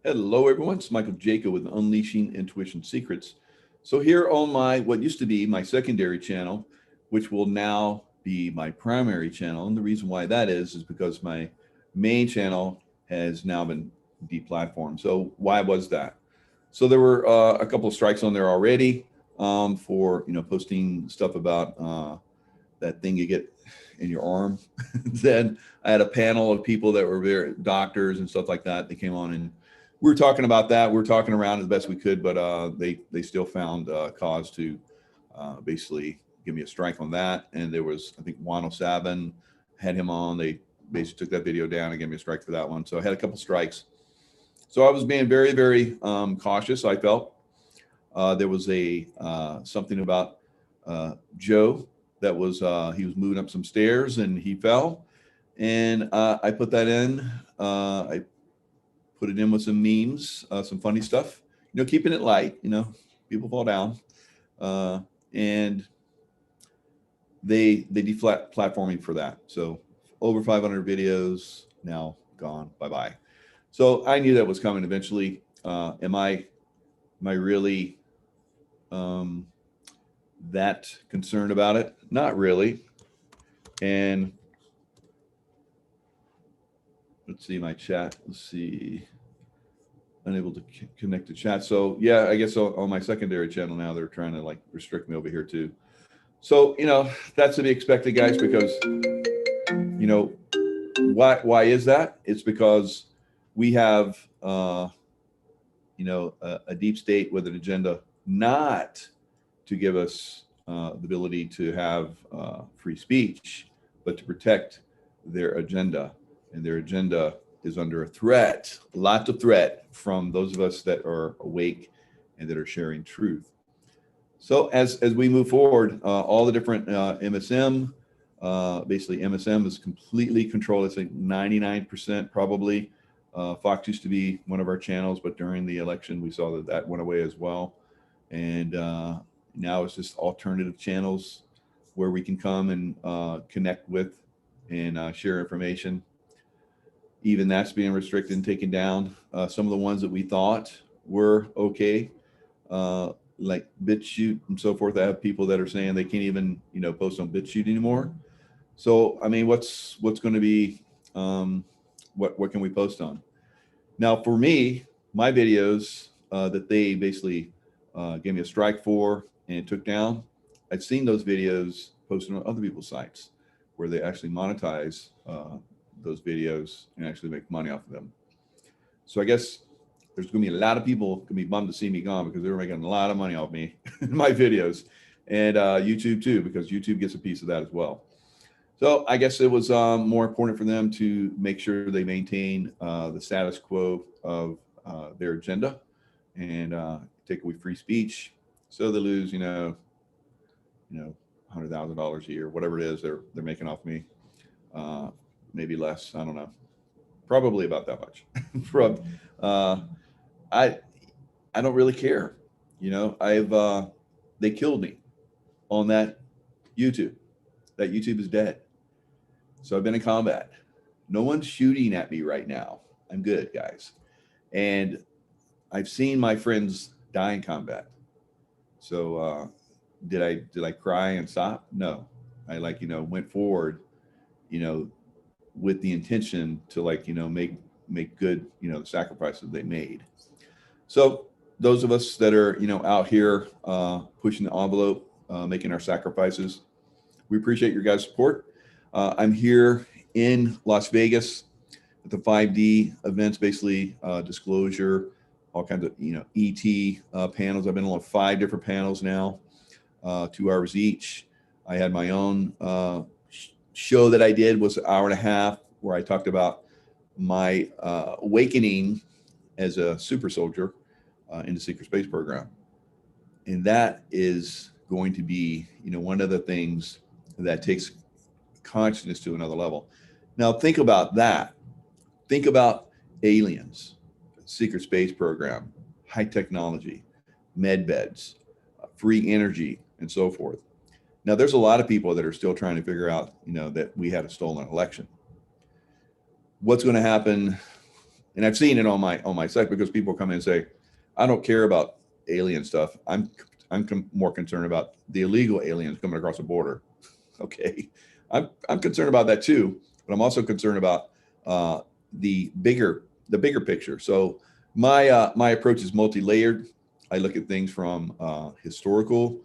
Hello, everyone. It's Michael Jacob with Unleashing Intuition Secrets. So here on my, what used to be my secondary channel, which will now be my primary channel. And the reason why that is because my main channel has now been deplatformed. So why was that? So there were a couple of strikes on there already for, posting stuff about that thing you get in your arm. Then I had a panel of people that were very doctors and stuff like that. They came on and we were talking about that. We were talking around as best we could, but they still found cause to basically give me a strike on that. And there was, I think, 𝙒𝙗 had him on. They basically took that video down and gave me a strike for that one. So I had a couple strikes. So I was being very, very cautious. I felt there was a something about Joe that was he was moving up some stairs and he fell, and I put that in. I put it in with some memes, some funny stuff, keeping it light, people fall down, and they deflat me for that. So over 500 videos now gone, bye-bye. So I knew that was coming eventually. Am I really that concerned about it? Not really. And let's see my chat. Let's see. Unable to connect to chat. So yeah, I guess on my secondary channel now, they're trying to restrict me over here too. So, that's to be expected, guys, because, why is that? It's because we have, a deep state with an agenda not to give us the ability to have free speech, but to protect their agenda. And their agenda is under a threat, lots of threat from those of us that are awake and that are sharing truth. So as we move forward, all the different MSM, basically MSM is completely controlled. It's like 99% probably. Fox used to be one of our channels, but during the election, we saw that went away as well. And now it's just alternative channels where we can come and connect with and share information. Even that's being restricted and taken down. Some of the ones that we thought were okay, like BitChute and so forth. I have people that are saying they can't even, post on BitChute anymore. So, I mean, what's going to be, what can we post on? Now, for me, my videos that they basically gave me a strike for and took down, I've seen those videos posted on other people's sites where they actually monetize those videos and actually make money off of them. So I guess there's going to be a lot of people going to be bummed to see me gone because they were making a lot of money off me in my videos, and YouTube too, because YouTube gets a piece of that as well. So I guess it was more important for them to make sure they maintain the status quo of their agenda and take away free speech. So they lose, $100,000 a year, whatever it is they're making off me. Maybe less, I don't know. Probably about that much. I don't really care. They killed me on that YouTube. That YouTube is dead. So I've been in combat. No one's shooting at me right now. I'm good, guys. And I've seen my friends die in combat. So did I cry and stop? No. I went forward, with the intention to make good, the sacrifices they made. So those of us that are, out here pushing the envelope, making our sacrifices, we appreciate your guys' support. I'm here in Las Vegas at the 5D events, basically disclosure, all kinds of, ET panels. I've been on 5 different panels now, 2 hours each. I had my own show that I did was an hour and a half where I talked about my awakening as a super soldier in the secret space program. And that is going to be, one of the things that takes consciousness to another level. Now think about that. Think about aliens, secret space program, high technology, med beds, free energy, and so forth. Now, there's a lot of people that are still trying to figure out, that we had a stolen election. What's going to happen And I've seen it on my site, because people come in and say, I don't care about alien stuff. I'm more concerned about the illegal aliens coming across the border. Okay, I'm concerned about that too, but I'm also concerned about the bigger picture. So my approach is multi-layered. I look at things from historical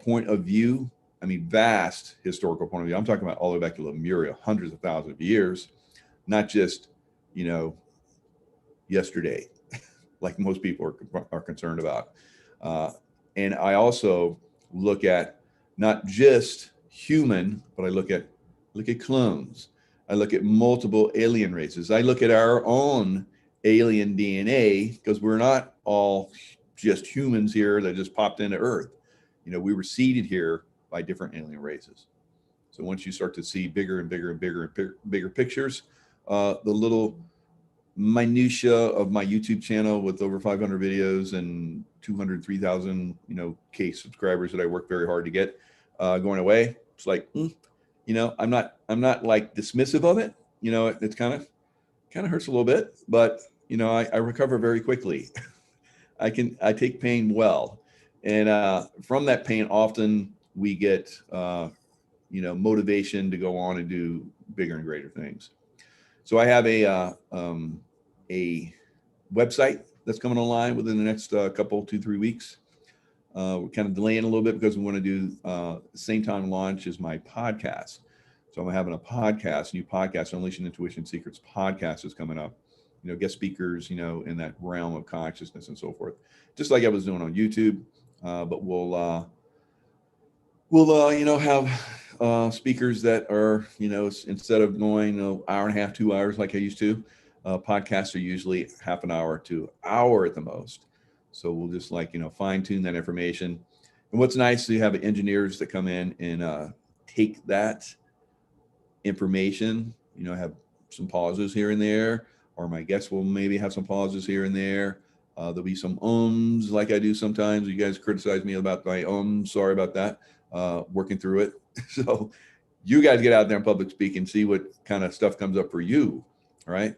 point of view. I mean, vast historical point of view. I'm talking about all the way back to Lemuria, hundreds of thousands of years, not just, you know, yesterday, like most people are concerned about. And I also look at not just human, but I look at clones. I look at multiple alien races. I look at our own alien DNA, because we're not all just humans here that just popped into Earth. You know, we were seeded here by different alien races. So once you start to see bigger and bigger and bigger and bigger pictures, the little minutia of my YouTube channel with over 500 videos and 203,000, you know, K subscribers that I work very hard to get going away. It's like, you know, I'm not like dismissive of it. You know, it's kind of hurts a little bit, but you know, I recover very quickly. I take pain well, and from that pain, often we get you know, motivation to go on and do bigger and greater things. So I have a website that's coming online within the next couple, 2-3 weeks. We're kind of delaying a little bit because we want to do same time launch as my podcast. So I'm having a podcast, new podcast, Unleashing Intuition Secrets podcast is coming up. You know, guest speakers, you know, in that realm of consciousness and so forth, just like I was doing on YouTube. But we'll you know, have speakers that are, you know, instead of going, you know, hour and a half, 2 hours like I used to, podcasts are usually half an hour to an hour at the most. So we'll just, like, you know, fine tune that information. And what's nice is you have engineers that come in and take that information, you know, have some pauses here and there, or my guests will maybe have some pauses here and there. There'll be some ums like I do sometimes. You guys criticize me about my sorry about that. Working through it. So you guys get out there in public speak and see what kind of stuff comes up for you. All right.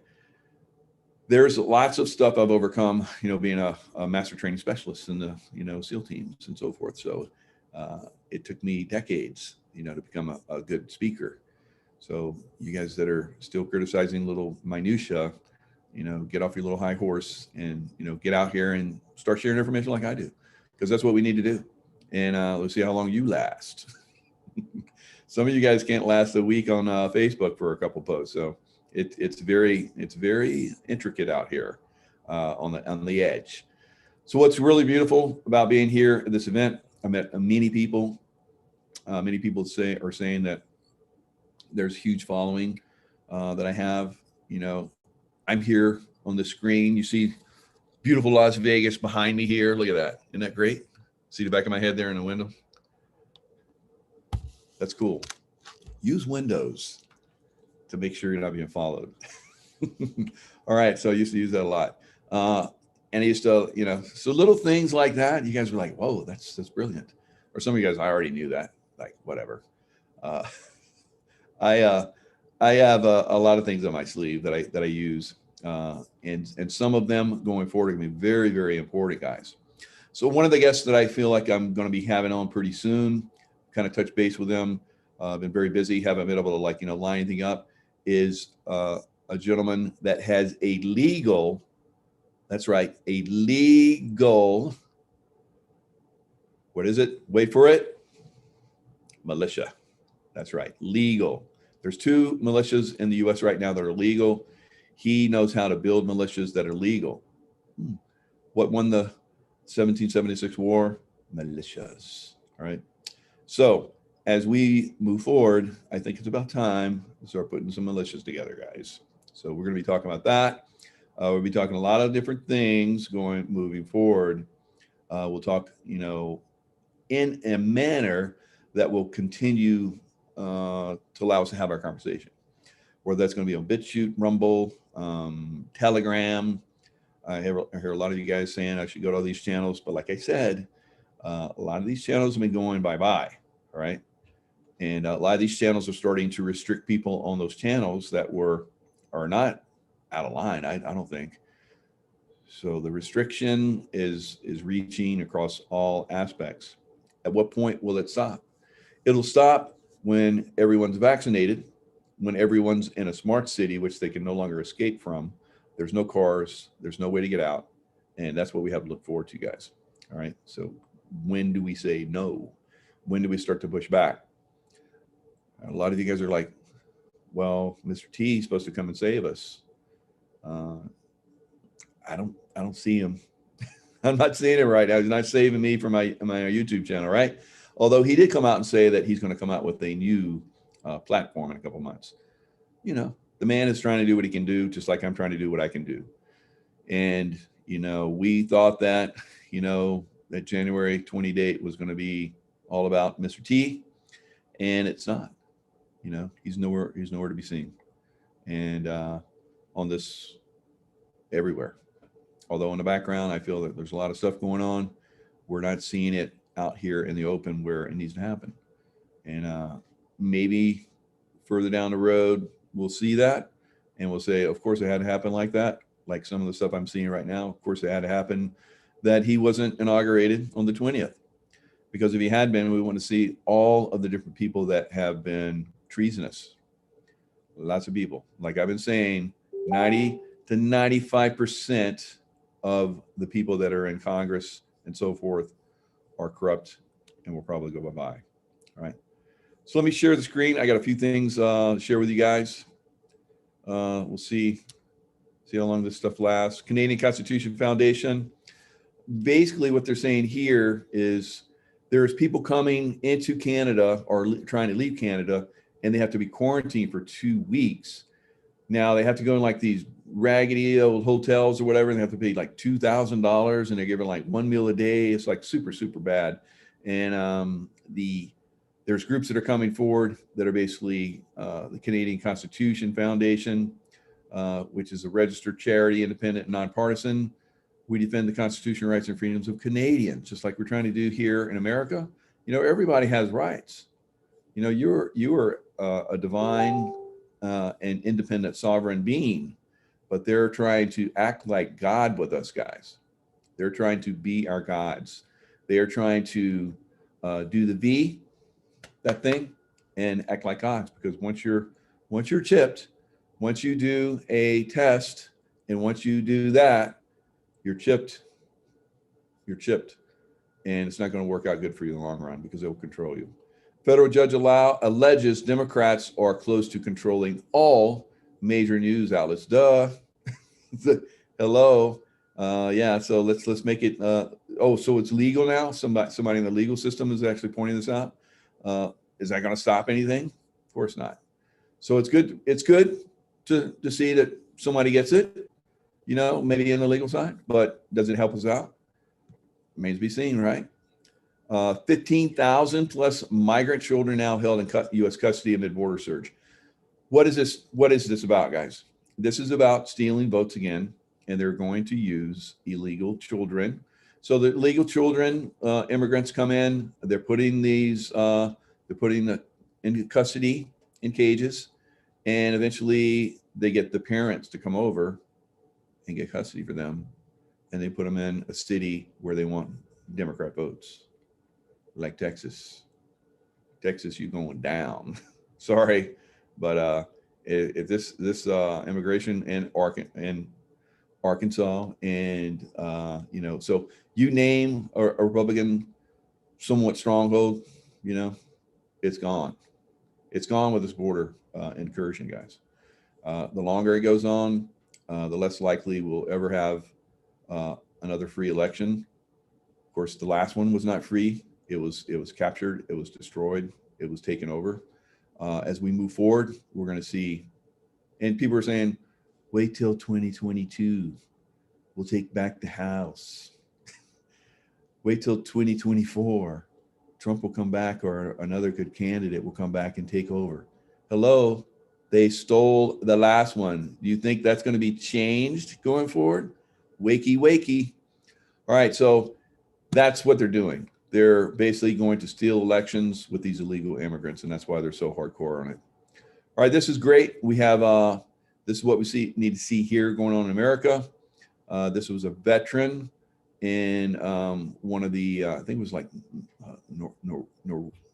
There's lots of stuff I've overcome, you know, being a master training specialist in the, you know, SEAL teams and so forth. So it took me decades, you know, to become a good speaker. So you guys that are still criticizing little minutia, you know, get off your little high horse and, you know, get out here and start sharing information like I do, because that's what we need to do. And let's see how long you last. Some of you guys can't last a week on Facebook for a couple posts. So it's very intricate out here on the edge. So what's really beautiful about being here at this event, I met many people. Many people are saying that there's huge following that I have. You know, I'm here on the screen. You see beautiful Las Vegas behind me here. Look at that. Isn't that great? See the back of my head there in the window? That's cool. Use Windows to make sure you're not being followed. All right, so I used to use that a lot. And I used to, you know, so little things like that, you guys were like, whoa, that's brilliant. Or some of you guys, I already knew that, like, whatever. I have a lot of things on my sleeve that I use, and some of them going forward are going to be very, very important, guys. So one of the guests that I feel like I'm going to be having on pretty soon, kind of touch base with them. I've been very busy, haven't been able to, like, you know, line anything up, is a gentleman that has a legal, that's right, a legal, what is it? Wait for it. Militia. That's right, legal. There's 2 militias in the US right now that are legal. He knows how to build militias that are legal. What won the 1776 war? Militias. All right. So as we move forward, I think it's about time to start putting some militias together, guys. So we're going to be talking about that. We'll be talking a lot of different things moving forward. We'll talk, you know, in a manner that will continue to allow us to have our conversation. Whether that's going to be on BitChute, Rumble, Telegram. I hear a lot of you guys saying I should go to all these channels, but like I said, a lot of these channels have been going bye-bye, all right? And a lot of these channels are starting to restrict people on those channels that are not out of line. I don't think. So the restriction is reaching across all aspects. At what point will it stop? It'll stop when everyone's vaccinated, when everyone's in a smart city, which they can no longer escape from. There's no cars, there's no way to get out. And that's what we have to look forward to, guys. All right. So when do we say no? When do we start to push back? A lot of you guys are like, well, Mr. T is supposed to come and save us. I don't see him. I'm not seeing it right now. He's not saving me from my YouTube channel, right? Although he did come out and say that he's going to come out with a new platform in a couple months. You know, the man is trying to do what he can do, just like I'm trying to do what I can do. And, you know, we thought that, you know, that January 20 date was going to be all about Mr. T, and it's not. You know, he's nowhere to be seen. And on this, everywhere. Although in the background, I feel that there's a lot of stuff going on. We're not seeing it out here in the open where it needs to happen. And maybe further down the road, we'll see that. And we'll say, of course, it had to happen like that. Like some of the stuff I'm seeing right now, of course, it had to happen that he wasn't inaugurated on the 20th. Because if he had been, we want to see all of the different people that have been treasonous. Lots of people. Like I've been saying, 90 to 95% of the people that are in Congress and so forth are corrupt and will probably go bye-bye. All right. So let me share the screen. I got a few things to share with you guys. We'll see how long this stuff lasts. Canadian Constitution Foundation. Basically what they're saying here is there's people coming into Canada or trying to leave Canada, and they have to be quarantined for 2 weeks. Now they have to go in like these raggedy old hotels or whatever, and they have to pay like $2,000, and they're given like 1 meal a day. It's like super, super bad. And there's groups that are coming forward that are basically the Canadian Constitution Foundation, which is a registered charity, independent and nonpartisan. We defend the Constitution, rights, and freedoms of Canadians, just like we're trying to do here in America. You know, everybody has rights. You know, you are a divine and independent sovereign being, but they're trying to act like God with us, guys. They're trying to be our gods. They are trying to do the V, that thing, and act like gods. Because once you're chipped, once you do a test, and once you do that, you're chipped. You're chipped, and it's not going to work out good for you in the long run because it will control you. Federal judge alleges Democrats are close to controlling all major news outlets. Duh. Hello. Yeah. So let's make it. Oh, so it's legal now. Somebody in the legal system is actually pointing this out. Is that going to stop anything? Of course not. So it's good. It's good to see that somebody gets it. You know, maybe in the legal side, but does it help us out? Remains to be seen, right? 15,000 plus migrant children now held in U.S. custody amid border surge. What is this? What is this about, guys? This is about stealing votes again, and they're going to use illegal children. So the illegal children, immigrants come in. They're putting these. They're putting them in custody in cages, and eventually they get the parents to come over and get custody for them, and they put them in a city where they want Democrat votes, like Texas. Texas, you're going down. Sorry, but if this immigration in Arkansas, and you know, so you name a Republican somewhat stronghold, you know, it's gone. It's gone with this border incursion, guys. The longer it goes on, the less likely we'll ever have another free election. Of course, the last one was not free. It was captured. It was destroyed. It was taken over. As we move forward, we're going to see, and people are saying, wait till 2022. We'll take back the House. Wait till 2024. Trump will come back, or another good candidate will come back and take over. Hello. They stole the last one. Do you think that's going to be changed going forward? Wakey, wakey. All right, so that's what they're doing. They're basically going to steal elections with these illegal immigrants, and that's why they're so hardcore on it. All right, this is great. We have This is what we need to see here going on in America. This was a veteran in one of the, I think it was like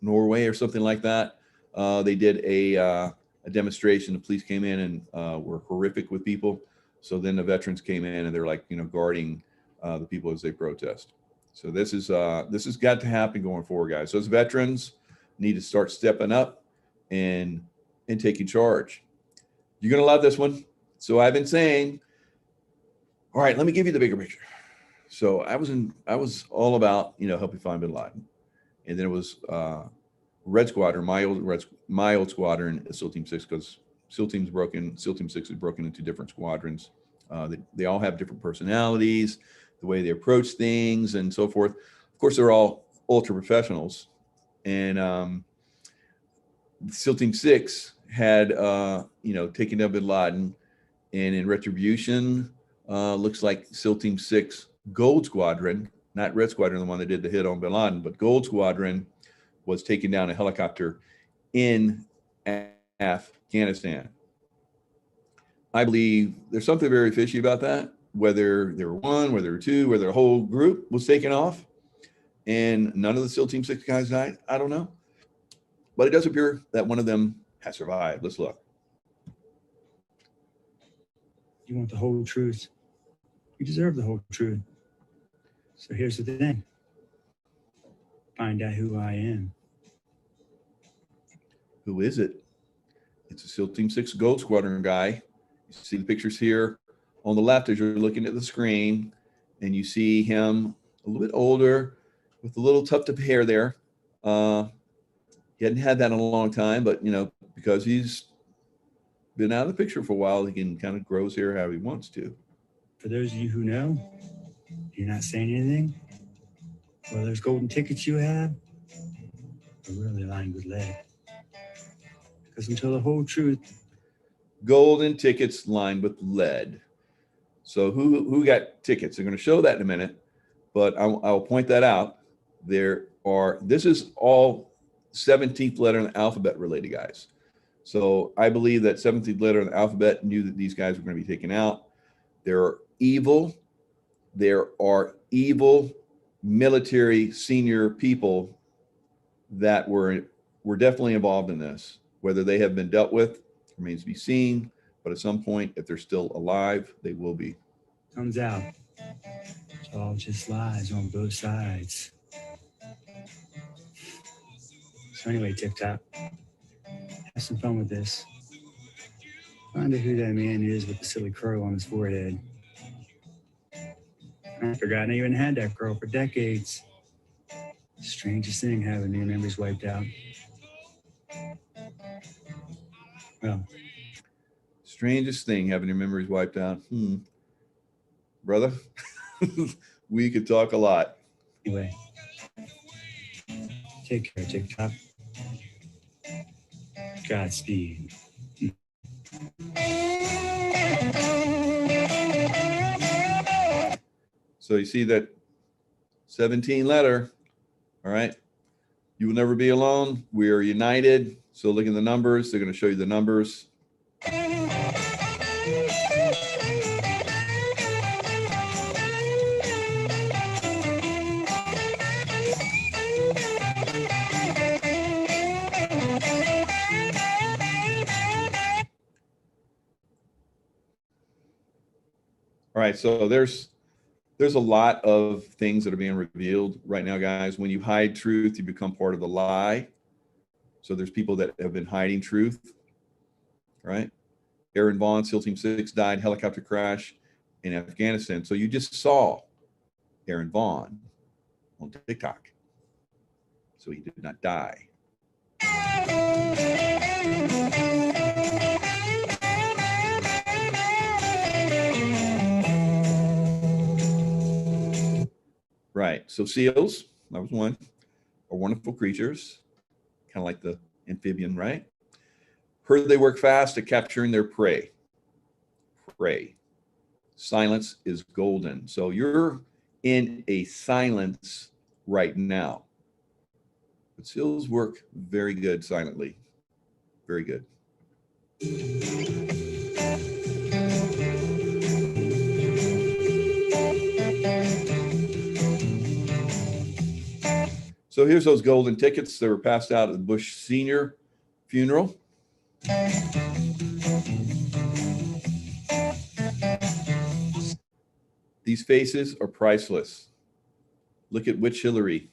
Norway or something like that. They did a demonstration. The police came in and were horrific with people. So then the veterans came in and they're like, you know, guarding the people as they protest. So this has got to happen going forward, guys. Those veterans need to start stepping up and taking charge. You're going to love this one. So I've been saying, all right, let me give you the bigger picture. So I was all about, you know, helping find bin Laden. And then it was Red Squadron, my old squadron, SEAL Team 6, because SEAL Team 6 is broken into different squadrons. They all have different personalities, the way they approach things and so forth. Of course, they're all ultra professionals. And SEAL Team 6 had, you know, taken down bin Laden, and in retribution, looks like SEAL Team 6 Gold Squadron, not Red Squadron, the one that did the hit on bin Laden, but Gold Squadron was taking down a helicopter in Afghanistan. I believe there's something very fishy about that, whether there were one, whether there were two, whether a whole group was taken off and none of the SEAL Team 6 guys died. I don't know. But it does appear that one of them has survived. Let's look. You want the whole truth. You deserve the whole truth. So here's the thing. Find out who I am. Who is it? It's a SEAL Team 6 Gold Squadron guy. You see the pictures here on the left as you're looking at the screen, and you see him a little bit older with a little tuft of hair there. He hadn't had that in a long time, but, you know, because he's been out of the picture for a while, he can kind of grow his hair how he wants to. For those of you who know, you're not saying anything. Well, those golden tickets you have are really lined with lead. Because until the whole truth. Golden tickets lined with lead. So who got tickets? They're going to show that in a minute, but I'll point that out. This is all 17th letter in the alphabet related, guys. So I believe that 17th letter in the alphabet knew that these guys were going to be taken out. There are evil military senior people that were definitely involved in this. Whether they have been dealt with remains to be seen, but at some point, if they're still alive, they will be. Comes out. It's all just lies on both sides. So anyway, TikTok, have some fun with this. Find out who that man is with the silly crow on his forehead. I forgot I even had that crow for decades. Strangest thing, having your memories wiped out. Well, strangest thing, having your memories wiped out. Brother, we could talk a lot. Anyway, take care, TikTok. Godspeed. So you see that 17 letter, all right? You will never be alone. We are united. So look at the numbers. They're going to show you the numbers. All right, so there's a lot of things that are being revealed right now, guys. When you hide truth, you become part of the lie. So there's people that have been hiding truth, right? Aaron Vaughn, SEAL Team 6, died helicopter crash in Afghanistan. So you just saw Aaron Vaughn on TikTok. So he did not die. Right. So SEALs, that was one, are wonderful creatures, kind of like the amphibian, right? Heard they work fast at capturing their prey. Prey. Silence is golden. So you're in a silence right now. But SEALs work very good silently. Very good. So here's those golden tickets that were passed out at the Bush Sr. funeral. These faces are priceless. Look at Witch Hillary.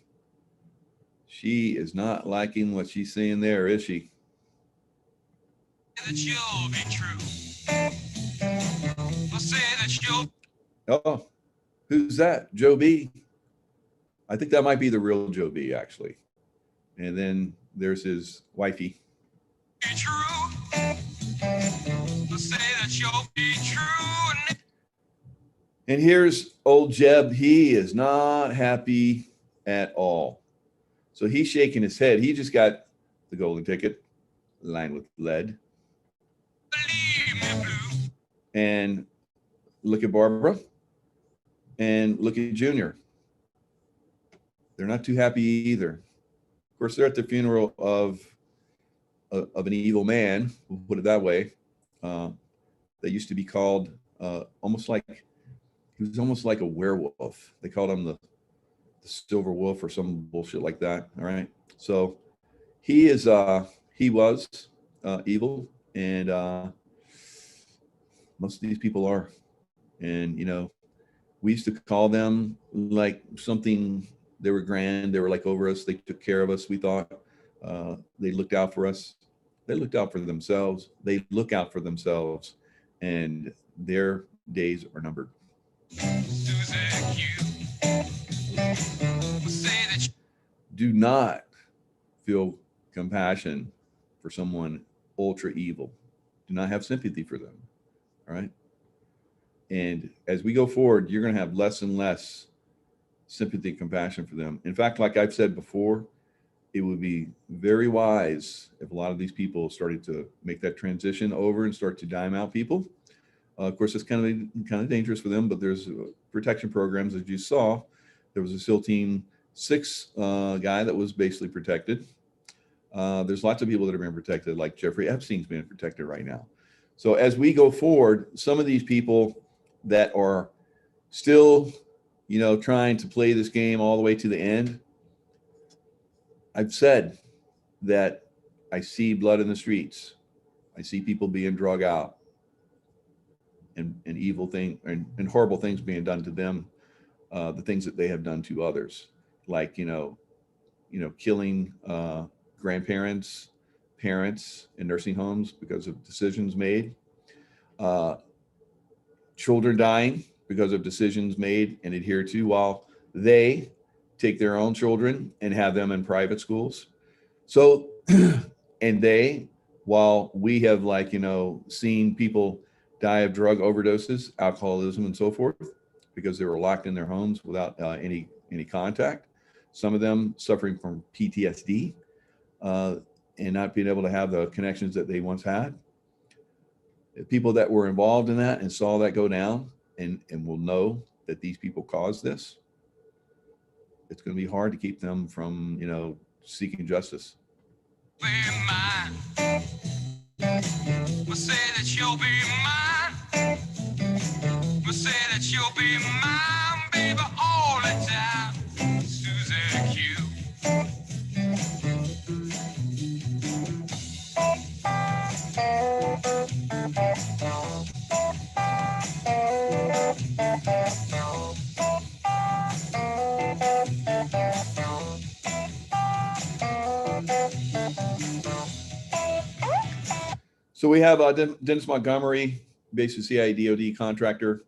She is not liking what she's saying there, is she? That you'll be true. I'll say that you'll. Oh, who's that? Joe B. I think that might be the real Joe B, actually. And then there's his wifey. Be true. I'll say that you'll be true. And here's old Jeb. He is not happy at all. So he's shaking his head. He just got the golden ticket, lined with lead. Believe me, blue. And look at Barbara. And look at Junior. They're not too happy either. Of course, they're at the funeral of an evil man, we'll put it that way. That used to be called almost like, he was almost like a werewolf. They called him the silver wolf or some bullshit like that. All right. So he was evil, and most of these people are. And, you know, we used to call them like something. They were grand. They were like over us. They took care of us. We thought they looked out for us. They looked out for themselves. They look out for themselves, and their days are numbered. Do not feel compassion for someone ultra evil. Do not have sympathy for them. All right. And as we go forward, you're going to have less and less sympathy and compassion for them. In fact, like I've said before, it would be very wise if a lot of these people started to make that transition over and start to dime out people. Of course, it's kind of dangerous for them, but there's protection programs. As you saw, there was a SEAL Team 6 guy that was basically protected. There's lots of people that are being protected, like Jeffrey Epstein's being protected right now. So as we go forward, some of these people that are still, you know, trying to play this game all the way to the end, I've said that I see blood in the streets. I see people being drug out, and evil thing and horrible things being done to them, the things that they have done to others, like, you know, killing grandparents, parents in nursing homes because of decisions made, children dying because of decisions made and adhered to, while they take their own children and have them in private schools. So, and they, while we have, like, you know, seen people die of drug overdoses, alcoholism, and so forth, because they were locked in their homes without any contact. Some of them suffering from PTSD and not being able to have the connections that they once had. People that were involved in that and saw that go down and will know that these people caused this. It's going to be hard to keep them from, you know, seeking justice. Be mine. We'll say that you'll be mine. We'll say that you'll be mine, baby, all the time. Susan Q. So we have Dennis Montgomery, basically CIA DOD contractor,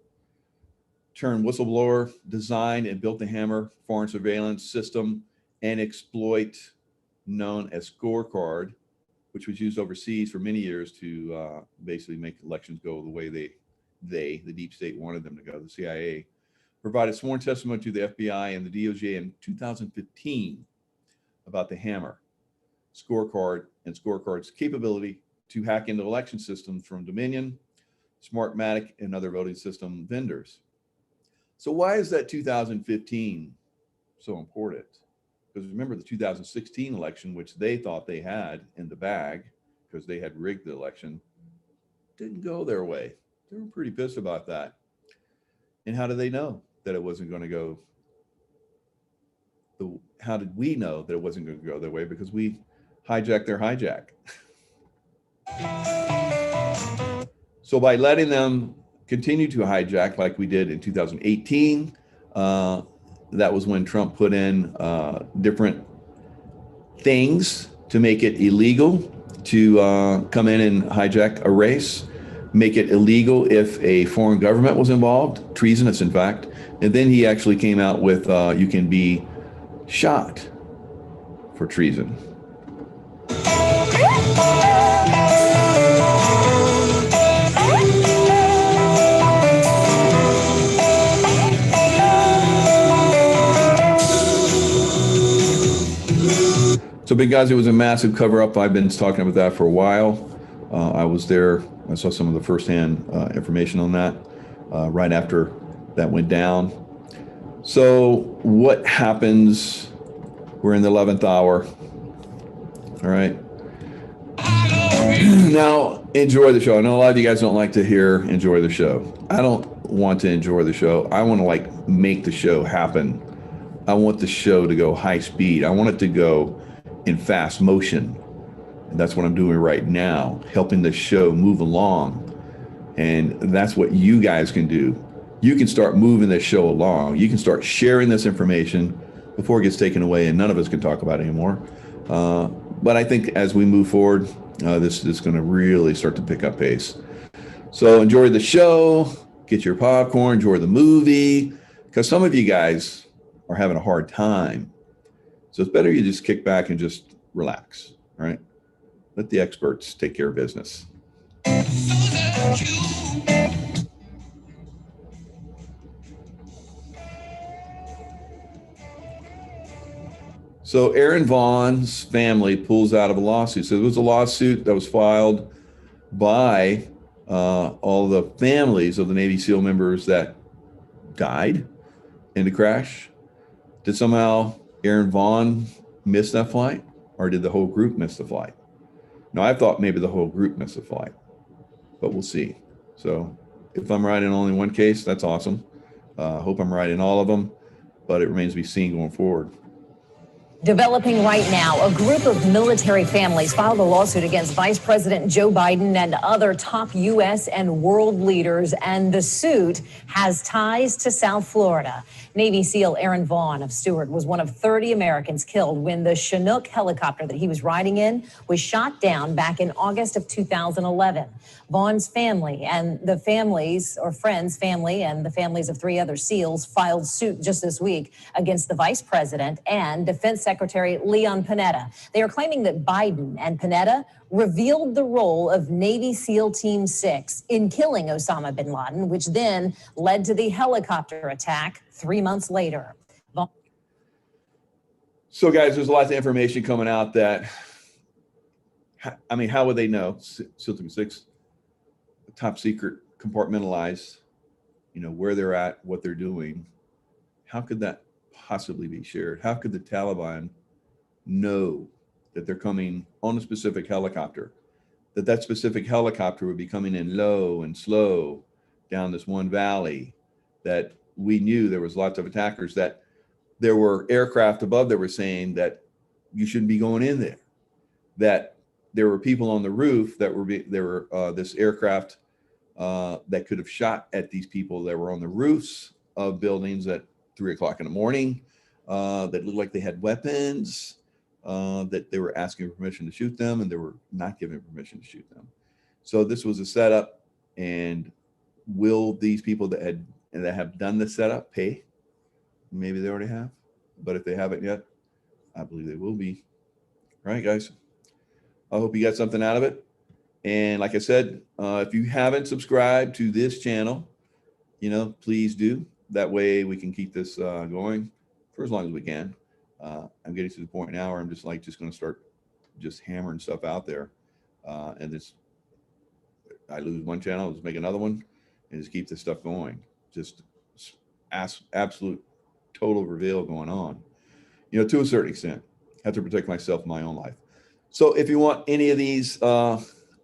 turned whistleblower, designed and built the Hammer foreign surveillance system and exploit known as Scorecard, which was used overseas for many years to basically make elections go the way the deep state wanted them to go. The CIA provided sworn testimony to the FBI and the DOJ in 2015 about the Hammer, Scorecard, and Scorecard's capability to hack into election systems from Dominion, Smartmatic, and other voting system vendors. So why is that 2015 so important? Because remember the 2016 election, which they thought they had in the bag because they had rigged the election, didn't go their way. They were pretty pissed about that. And how do they know that it wasn't going to go how did we know that it wasn't going to go their way? Because we hijacked their hijack. So by letting them continue to hijack like we did in 2018, that was when Trump put in different things to make it illegal to come in and hijack a race, make it illegal if a foreign government was involved, treasonous in fact. And then he actually came out with you can be shot for treason. So Benghazi was a massive cover-up. I've been talking about that for a while. I was there. I saw some of the firsthand information on that right after that went down. So what happens? We're in the 11th hour. All right. Now, enjoy the show. I know a lot of you guys don't like to hear enjoy the show. I don't want to enjoy the show. I want to like make the show happen. I want the show to go high speed. I want it to go in fast motion. And that's what I'm doing right now, helping the show move along. And that's what you guys can do. You can start moving this show along. You can start sharing this information before it gets taken away and none of us can talk about it anymore. But I think as we move forward, this is going to really start to pick up pace. So enjoy the show, get your popcorn, enjoy the movie, because some of you guys are having a hard time. So it's better you just kick back and just relax, all right? Let the experts take care of business. So Aaron Vaughn's family pulls out of a lawsuit. So there was a lawsuit that was filed by all the families of the Navy SEAL members that died in the crash. Did somehow Aaron Vaughn miss that flight, or did the whole group miss the flight? No, I thought maybe the whole group missed the flight, but we'll see. So if I'm right in only one case, that's awesome. Hope I'm right in all of them, but it remains to be seen going forward. Developing right now, a group of military families filed a lawsuit against Vice President Joe Biden and other top U.S. and world leaders, and the suit has ties to South Florida. Navy SEAL Aaron Vaughn of Stewart was one of 30 Americans killed when the Chinook helicopter that he was riding in was shot down back in August of 2011. Vaughn's family and the families, or friends' family, and the families of 3 other SEALs filed suit just this week against the Vice President and Defense Secretary Leon Panetta. They are claiming that Biden and Panetta revealed the role of Navy SEAL Team 6 in killing Osama bin Laden, which then led to the helicopter attack 3 months later. So guys, there's lots of information coming out that, I mean, how would they know? SEAL Team 6, top secret, compartmentalized, you know, where they're at, what they're doing. How could that possibly be shared? How could the Taliban know that they're coming on a specific helicopter, that specific helicopter would be coming in low and slow down this one valley, that we knew there was lots of attackers, that there were aircraft above that were saying that you shouldn't be going in there, that there were people on the roof that were, this aircraft that could have shot at these people that were on the roofs of buildings at 3 o'clock in the morning, that looked like they had weapons, that they were asking permission to shoot them and they were not given permission to shoot them. So this was a setup, and will these people that have done the setup pay? Maybe they already have, but if they haven't yet, I believe they will be. All right, guys. I hope you got something out of it. And like I said, if you haven't subscribed to this channel, you know, please do. That way we can keep this going for as long as we can. I'm getting to the point now where I'm just going to start just hammering stuff out there. And this, I lose one channel, just make another one, and just keep this stuff going. Just absolute total reveal going on, you know, to a certain extent. I have to protect myself in my own life. So if you want any of these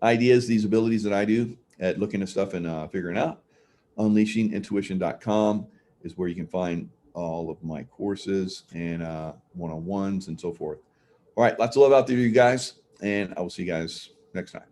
ideas, these abilities that I do at looking at stuff and figuring out, unleashingintuition.com is where you can find all of my courses and one-on-ones and so forth. All right, lots of love out there, you guys, and I will see you guys next time.